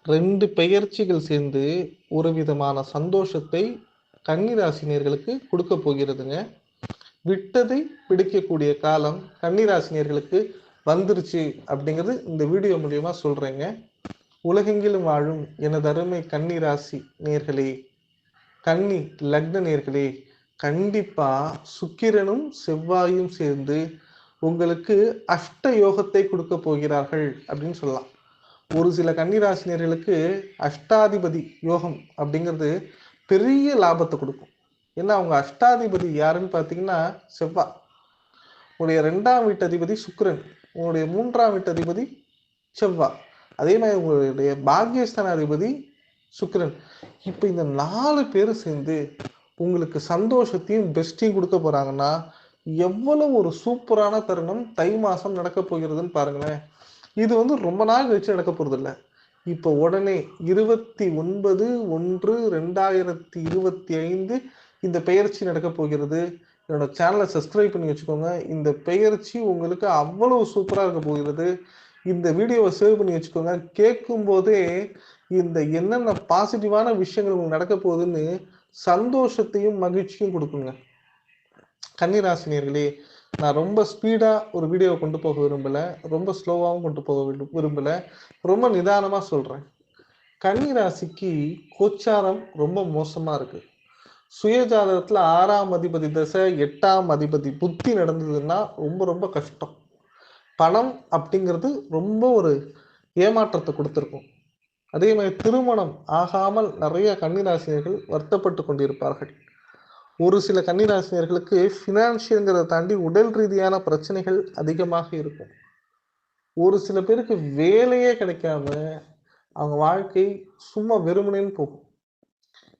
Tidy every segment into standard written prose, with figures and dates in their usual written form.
2 பெயர்ச்சிகள் சேர்ந்து ஒரு விதமான சந்தோஷத்தை கன்னிராசினியர்களுக்கு கொடுக்க போகிறதுங்க. விட்டதை பிடிக்கக்கூடிய காலம் கன்னிராசினியர்களுக்கு வந்துருச்சு அப்படிங்கிறது இந்த வீடியோ மூலியமா சொல்றேங்க. உலகெங்கிலும் வாழும் எனது அருமை கன்னிராசி நேர்களே, கன்னி லக்ன நேர்களே, கண்டிப்பா சுக்கிரனும் செவ்வாயும் சேர்ந்து உங்களுக்கு அஷ்ட யோகத்தை கொடுக்க போகிறார்கள் அப்படின்னு சொல்லலாம். ஒரு சில கன்னிராசினியர்களுக்கு அஷ்டாதிபதி யோகம் அப்படிங்கிறது பெரிய லாபத்தை கொடுக்கும். ஏன்னா அவங்க அஷ்டாதிபதி யாருன்னு பார்த்தீங்கன்னா செவ்வாய். உங்களுடைய 2ஆம் வீட்டு அதிபதி சுக்கிரன், உங்களுடைய 3ஆம் வீட்டு அதிபதி செவ்வாய், அதே மாதிரி உங்களுடைய பாக்கியஸ்தான அதிபதி சுக்கிரன். இப்போ இந்த 4 பேரும் சேர்ந்து உங்களுக்கு சந்தோஷத்தையும் பெஸ்ட்டையும் கொடுக்க போறாங்கன்னா எவ்வளவு ஒரு சூப்பரான தருணம் தை மாசம் நடக்க போகிறதுன்னு பாருங்களேன். இது ரொம்ப நாள் கழிச்சு நடக்க போறது இல்லை. இப்போ உடனே 29/1/2025 இந்த பெயர்ச்சி நடக்க போகிறது. என்னோட சேனலை சப்ஸ்கிரைப் பண்ணி வச்சுக்கோங்க. இந்த பெயர்ச்சி உங்களுக்கு அவ்வளவு சூப்பராக இருக்க போகிறது. இந்த வீடியோவை சேவ் பண்ணி வச்சுக்கோங்க. கேட்கும் போதே இந்த என்னென்ன பாசிட்டிவான விஷயங்கள் உங்களுக்கு நடக்க போகுதுன்னு சந்தோஷத்தையும் மகிழ்ச்சியும் கொடுக்குங்க. கன்னிராசினியர்களே, நான் ரொம்ப ஸ்பீடாக ஒரு வீடியோவை கொண்டு போக விரும்பலை, ரொம்ப ஸ்லோவாகவும் கொண்டு போக விரும்பலை, ரொம்ப நிதானமாக சொல்கிறேன். கன்னிராசிக்கு கோச்சாரம் ரொம்ப மோசமாக இருக்கு. சுயஜாதகத்தில் 6ஆம் அதிபதி தசை 8ஆம் அதிபதி புத்தி நடந்ததுன்னா ரொம்ப ரொம்ப கஷ்டம். பணம் அப்படிங்கிறது ரொம்ப ஒரு ஏமாற்றத்தை கொடுத்துருக்கும். அதே மாதிரி திருமணம் ஆகாமல் நிறைய கன்னிராசினியர்கள் வருத்தப்பட்டு கொண்டிருப்பார்கள். ஒரு சில கன்னிராசினியர்களுக்கு ஃபினான்ஷியல்ங்கிறத தாண்டி உடல் ரீதியான பிரச்சனைகள் அதிகமாக இருக்கும். ஒரு சில பேருக்கு வேலையே கிடைக்காம அவங்க வாழ்க்கை சும்மா வெறுமனேன்னு போகும்.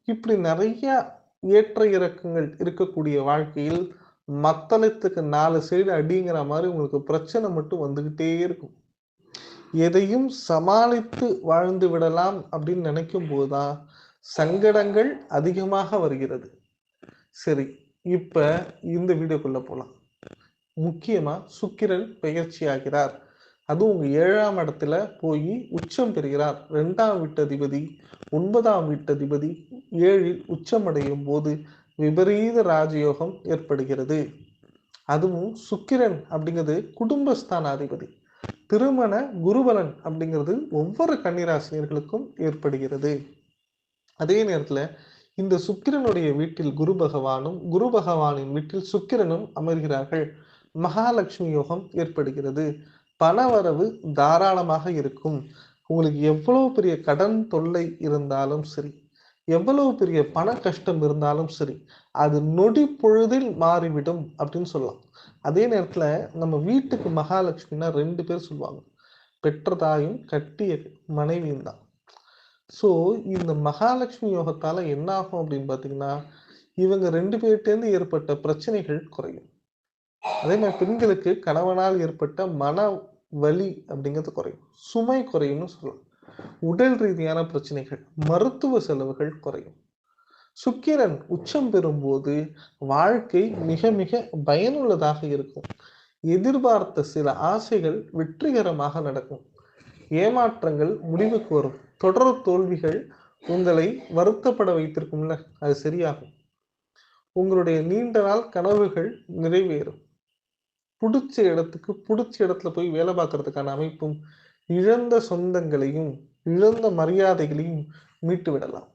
இப்படி நிறைய ஏற்ற இறக்கங்கள் இருக்கக்கூடிய வாழ்க்கையில் மத்தளத்துக்கு 4 சைடு அடிங்கிற மாதிரி உங்களுக்கு பிரச்சனை மட்டும் வந்துகிட்டே இருக்கும். எதையும் சமாளித்து வாழ்ந்து விடலாம் அப்படின்னு நினைக்கும் போதுதான் சங்கடங்கள் அதிகமாக வருகிறது. சரி, இப்ப இந்த வீடியோக்குள்ள போலாம். முக்கியமா சுக்கிரன் பெயர்ச்சி ஆகிறார். அதுவும் உங்க 7ஆம் இடத்துல போய் உச்சம் பெறுகிறார். 2ஆம் வீட்டதிபதி 9ஆம் வீட்டதிபதி 7இல் உச்சமடையும் போது விபரீத ராஜயோகம் ஏற்படுகிறது. அதுவும் சுக்கிரன் அப்படிங்கிறது குடும்பஸ்தான அதிபதி. திருமண குருபலன் அப்படிங்கிறது ஒவ்வொரு கன்னிராசினியர்களுக்கும் ஏற்படுகிறது. அதே நேரத்துல இந்த சுக்கிரனுடைய வீட்டில் குரு பகவானும் குரு பகவானின் வீட்டில் சுக்கிரனும் அமர்கிறார்கள். மகாலட்சுமி யோகம் ஏற்படுகிறது. பணவரவு தாராளமாக இருக்கும். உங்களுக்கு எவ்வளவு பெரிய கடன் தொல்லை இருந்தாலும் சரி, எவ்வளவு பெரிய பண கஷ்டம் இருந்தாலும் சரி, அது நொடி பொழுதில் மாறிவிடும் அப்படின்னு சொல்லலாம். அதே நேரத்துல நம்ம வீட்டுக்கு மகாலட்சுமின்னா 2 பேர் சொல்லுவாங்க, பெற்ற தாயும் கட்டிய மனைவியும் தான். ஸோ இந்த மகாலட்சுமி யோகத்தால என்ன ஆகும் அப்படின்னு பார்த்தீங்கன்னா, இவங்க 2 பேர்ட்டேருந்து ஏற்பட்ட பிரச்சனைகள் குறையும். அதே மாதிரி பெண்களுக்கு கணவனால் ஏற்பட்ட மன வலி அப்படிங்கிறது குறையும், சுமை குறையும்னு சொல்லலாம். உடல் ரீதியான பிரச்சனைகள், மருத்துவ செலவுகள் குறையும். சுக்கிரன் உச்சம் பெறும்போது வாழ்க்கை மிக மிக பயனுள்ளதாக இருக்கும். எதிர்பார்த்த சில ஆசைகள் வெற்றிகரமாக நடக்கும். ஏமாற்றங்கள் முடிவுக்கு வரும். தொடர் தோல்விகள் உங்களை வருத்தப்பட வைத்திருக்கும்ல, அது சரியாகும். உங்களுடைய நீண்ட நாள் கனவுகள் நிறைவேறும். பிடிச்ச இடத்துல போய் வேலை பார்க்கறதுக்கான அமைப்பும், இழந்த சொந்தங்களையும் இழந்த மரியாதைகளையும் மீட்டு விடலாம்.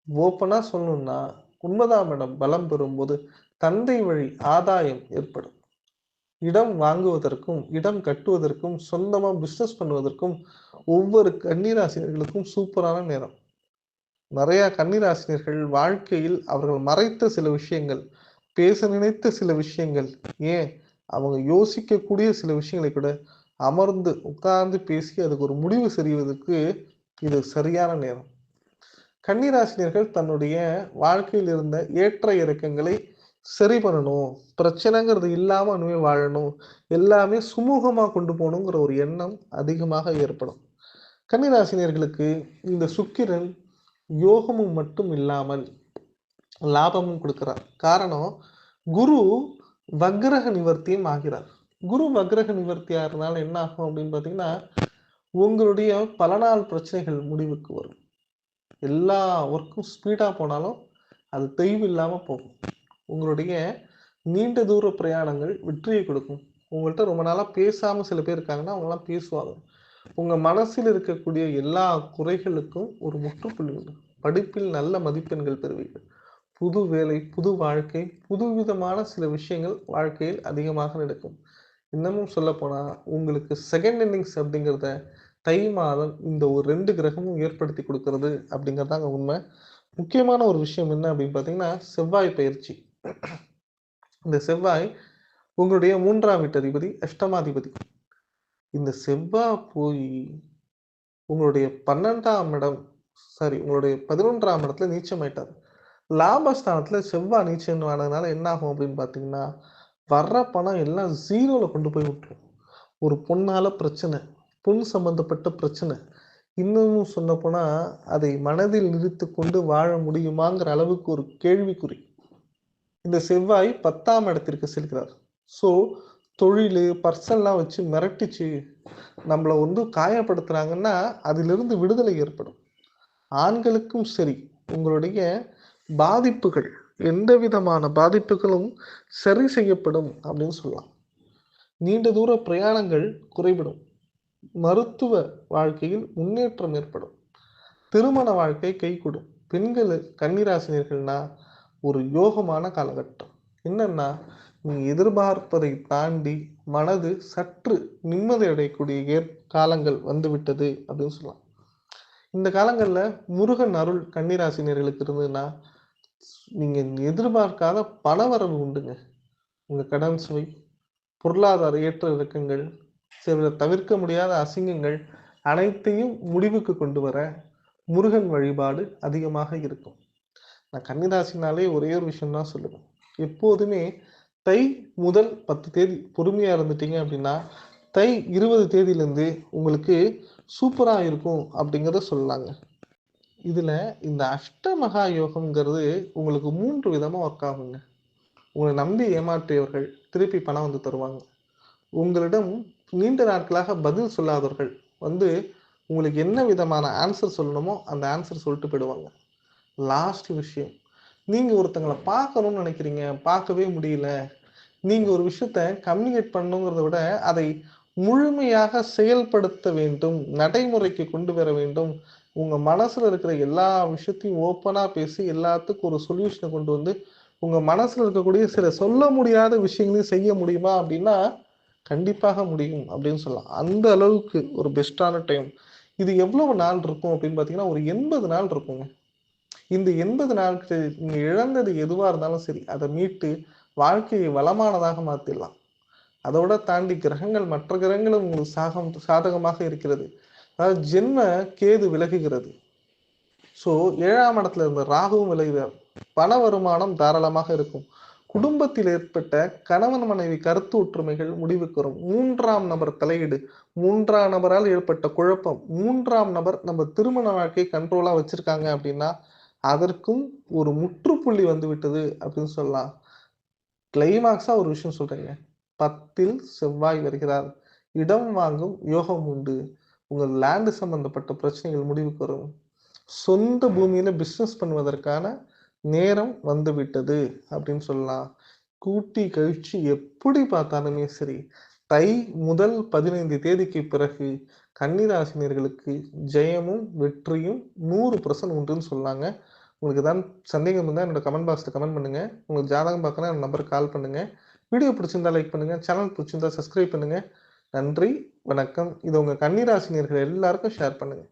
ஓப்பனா சொல்லணும்னா 9ஆம் இடம் பலம் பெறும்போது தந்தை வழி ஆதாயம் ஏற்படும். இடம் வாங்குவதற்கும் இடம் கட்டுவதற்கும் சொந்தமா பிசினஸ் பண்ணுவதற்கும் ஒவ்வொரு கன்னிராசினர்களுக்கும் சூப்பரான நேரம். நிறைய கன்னிராசினியர்கள் வாழ்க்கையில் அவர்கள் மறைத்த சில விஷயங்கள், பேச நினைத்த சில விஷயங்கள், ஏன் அவங்க யோசிக்கக்கூடிய சில விஷயங்களை கூட அமர்ந்து உட்கார்ந்து பேசி அதுக்கு ஒரு முடிவு செய்வதற்கு இது சரியான நேரம். கன்னிராசினியர்கள் தன்னுடைய வாழ்க்கையில் இருந்த ஏற்ற இறக்கங்களை சரி பண்ணணும், பிரச்சனைங்கிறது இல்லாம இனிமே வாழணும், எல்லாமே சுமூகமா கொண்டு போகணுங்கிற ஒரு எண்ணம் அதிகமாக ஏற்படும். கன்னிராசினியர்களுக்கு இந்த சுக்கிரன் யோகமும் மட்டும் இல்லாமல் லாபமும் கொடுக்கிறார். காரணம், குரு வக்ரக நிவர்த்தியும் ஆகிறார். குரு வக்ரக நிவர்த்தி ஆகிறதுனால என்ன ஆகும் அப்படின்னு பார்த்தீங்கன்னா, உங்களுடைய பல நாள் பிரச்சனைகள் முடிவுக்கு வரும். எல்லா ஒர்க்கும் ஸ்பீடா போனாலும் அது தெய்வு இல்லாம போகும். உங்களுடைய நீண்ட தூர பிரயாணங்கள் வெற்றியை கொடுக்கும். உங்கள்ட்ட ரொம்ப நாளா பேசாம சில பேர் இருக்காங்கன்னா, அவங்கலாம் பேசுவாங்க. உங்க மனசில் இருக்கக்கூடிய எல்லா குறைகளுக்கும் ஒரு முற்றுப்புள்ளி உண்டு. படிப்பில் நல்ல மதிப்பெண்கள் பெறுவீர்கள். புது வேலை, புது வாழ்க்கை, புதுவிதமான சில விஷயங்கள் வாழ்க்கையில் அதிகமாக நடக்கும். இன்னமும் சொல்லப்போனா, உங்களுக்கு செகண்ட் இன்னிங்ஸ் அப்படிங்கிறத தை மாதம் இந்த ஒரு 2 கிரகமும் ஏற்படுத்தி குடுக்கிறது அப்படிங்கிறது தாங்க உண்மை. முக்கியமான ஒரு விஷயம் என்ன அப்படின்னு பார்த்தீங்கன்னா, செவ்வாய் பெயர்ச்சி. இந்த செவ்வாய் உங்களுடைய 3ஆம் வீட்டு அதிபதி, அஷ்டமாதிபதி. இந்த செவ்வாய் போய் உங்களுடைய 12ஆம் இடம் உங்களுடைய 11ஆம் இடத்துல நீச்சமாயிட்டாரு. லாபஸ்தானத்துல செவ்வாய் நீச்சம் ஆனதுனால என்ன ஆகும் அப்படின்னு பார்த்தீங்கன்னா, வர்ற பணம் எல்லாம் 0ல கொண்டு போய் விட்டுரும். ஒரு பொண்ணால பிரச்சனை, பொன் சம்பந்தப்பட்ட பிரச்சனை. இன்னமும் சொல்லப்போனா, அதை மனதில் நிறுத்திக்கொண்டு வாழ முடியுமாங்கிற அளவுக்கு ஒரு கேள்விக்குறி. இந்த செவ்வாய் 10ஆம் இடத்திற்கு செல்கிறார். ஸோ, தொழிலு, பர்சன்லாம் வச்சு மிரட்டிச்சு நம்மள வந்து காயப்படுத்துறாங்கன்னா, அதிலிருந்து விடுதலை ஏற்படும். ஆண்களுக்கும் சரி, உங்களுடைய பாதிப்புகள், எந்த விதமான பாதிப்புகளும் சரி செய்யப்படும் அப்படின்னு சொல்லலாம். நீண்ட தூர பிரயாணங்கள் குறைபடும். மருத்துவ வாழ்க்கையில் முன்னேற்றம் ஏற்படும். திருமண வாழ்க்கை கைகூடும். பெண்கள் கன்னிராசினியர்கள்னா ஒரு யோகமான காலகட்டம். என்னன்னா, நீங்க எதிர்பார்ப்பதை தாண்டி மனது சற்று நிம்மதி அடையக்கூடிய காலங்கள் வந்துவிட்டது அப்படின்னு சொல்லலாம். இந்த காலங்கள்ல முருகன் அருள் கன்னிராசினியர்களுக்கு இருந்ததுன்னா, நீங்க எதிர்பார்க்காத பணவரவு உண்டுங்க. உங்க கடன் சுமை, பொருளாதார ஏற்ற இறக்கங்கள், சில தவிர்க்க முடியாத அசிங்கங்கள் அனைத்தையும் முடிவுக்கு கொண்டு வர முருகன் வழிபாடு அதிகமாக இருக்கும். நான் கன்னிராசினாலே ஒரே ஒரு விஷயம் தான் சொல்லுவேன். எப்போதுமே தை முதல் 10 தேதி பொறுமையா இருந்துட்டீங்க அப்படின்னா, தை 20 தேதியிலேருந்து உங்களுக்கு சூப்பரா இருக்கும் அப்படிங்கிறத சொல்லலாங்க. இதுல இந்த அஷ்டமகா யோகம்ங்கிறது உங்களுக்கு 3 விதமா ஒர்க் ஆகுங்க. உங்கள நம்பி ஏமாற்றியவர்கள் திருப்பி பணம் வந்து தருவாங்க. உங்களிடம் நீண்ட நாட்களாக பதில் சொல்லாதவர்கள் வந்து உங்களுக்கு என்ன விதமான ஆன்சர் சொல்லணுமோ அந்த ஆன்சர் சொல்லிட்டு போயிடுவாங்க. லாஸ்ட் விஷயம், நீங்க ஒருத்தங்கள பார்க்கணும்னு நினைக்கிறீங்க, பார்க்கவே முடியல. நீங்க ஒரு விஷயத்த கம்யூனிகேட் பண்ணணுங்கிறத விட, அதை முழுமையாக செயல்படுத்த வேண்டும். நடைமுறைக்கு கொண்டு வர வேண்டும். உங்க மனசுல இருக்கிற எல்லா விஷயத்தையும் ஓப்பனா பேசி, எல்லாத்துக்கும் ஒரு சொல்யூஷன கொண்டு வந்து, உங்க மனசுல இருக்கக்கூடிய சில சொல்ல முடியாத விஷயங்களையும் செய்ய முடியுமா? அப்படின்னா, கண்டிப்பாக முடியும் அப்படின்னு சொல்லலாம். அந்த அளவுக்கு ஒரு பெஸ்ட்டான டைம். இது எவ்வளவு நாள் இருக்கும் அப்படின்னு பார்த்தீங்கன்னா, ஒரு 80 நாள் இருக்குங்க. இந்த 80 நாட்கள் நீங்க இழந்தது எதுவா இருந்தாலும் சரி, அத மீட்டு வாழ்க்கையை வளமானதாக மாத்திடலாம். அதோட தாண்டி கிரகங்கள் மற்ற கிரகங்களும் உங்களுக்கு சாதகமாக இருக்கிறது. அதாவது ஜென்ம கேது விலகுகிறது. ஸோ 7ஆம் இடத்துல இருந்த ராகுவும் விலகுகிறார். பண வருமானம் தாராளமாக இருக்கும். குடும்பத்தில் ஏற்பட்ட கணவன் மனைவி கருத்து ஒற்றுமைகள் முடிவுக்கு வரும். 3ஆம் நபர் தலையீடு, 3ஆம் நபரால் ஏற்பட்ட குழப்பம், 3ஆம் நபர் நம்ம திருமண வாழ்க்கையை கண்ட்ரோலா வச்சிருக்காங்க அப்படின்னா, அதற்கும் ஒரு முற்றுப்புள்ளி வந்து விட்டது அப்படின்னு சொல்லலாம். கிளைமாக்ஸா ஒரு விஷயம் சொல்றேங்க. 10ல் செவ்வாய் வருகிறார். இடம் வாங்கும் யோகம் உண்டு. உங்கள் லேண்ட் சம்பந்தப்பட்ட பிரச்சனைகள் முடிவுக்கு வரும். சொந்த பூமியில பிசினஸ் பண்ணுவதற்கான நேரம் வந்துவிட்டது அப்படின்னு சொல்லலாம். கூட்டி கழிச்சு எப்படி பார்த்தாலுமே சரி, தை முதல் 15 தேதிக்கு பிறகு கன்னிராசினியர்களுக்கு ஜெயமும், வெற்றியும் 100% உண்டுன்னு சொல்லலாங்க. உங்களுக்கு ஏதாவது சந்தேகம் இருந்தா என்னோட கமெண்ட் பாக்ஸ்ல கமெண்ட் பண்ணுங்க. உங்களுக்கு ஜாதகம் பார்க்கணும்னா என் நம்பருக்கு கால் பண்ணுங்க. வீடியோ பிடிச்சிருந்தா லைக் பண்ணுங்க. சேனல் பிடிச்சிருந்தா சப்ஸ்கிரைப் பண்ணுங்க. நன்றி, வணக்கம். இத உங்க கன்னிராசினியர்கள் எல்லாருக்கும் ஷேர் பண்ணுங்க.